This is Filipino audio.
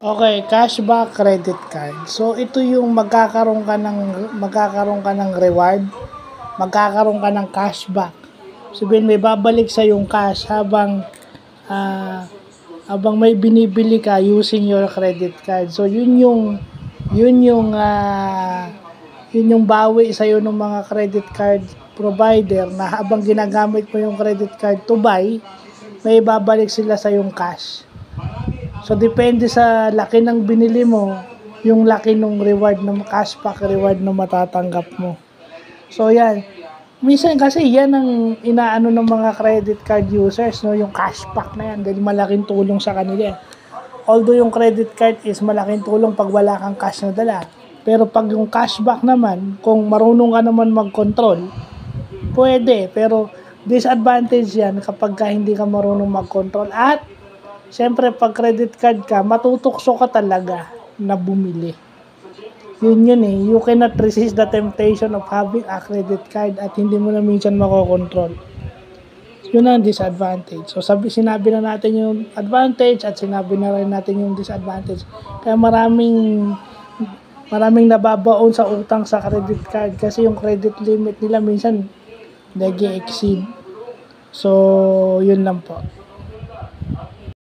Okay, cashback credit card. So ito yung magkakaroon ka ng reward, magkakaroon ka ng cashback. Sabihin may babalik sa yung cash ah, habang may binibili ka using your credit card. So yun yung yun yung bawi sa iyo ng mga credit card provider na habang ginagamit mo yung credit card to buy, may babalik sila sa yung cash. So, depende sa laki ng binili mo, yung laki ng reward ng cashback reward na matatanggap mo. So, yan. Minsan kasi yan ang inaano ng mga credit card users, no? Yung cashback na yan, dahil malaking tulong sa kanila. Although yung credit card is malaking tulong pag wala kang cash na dala. Pero pag yung cashback naman, kung marunong ka naman mag-control, pwede. Pero disadvantage yan kapag hindi ka marunong mag-control. At siyempre, pag credit card ka, matutukso ka talaga na bumili. Yun eh. You cannot resist the temptation of having a credit card at hindi mo na minsan makokontrol. Yun ang disadvantage. So, sinabi na natin yung advantage at sinabi na rin natin yung disadvantage. Kaya maraming nababaon sa utang sa credit card kasi yung credit limit nila minsan nag-exceed. So, yun lang po.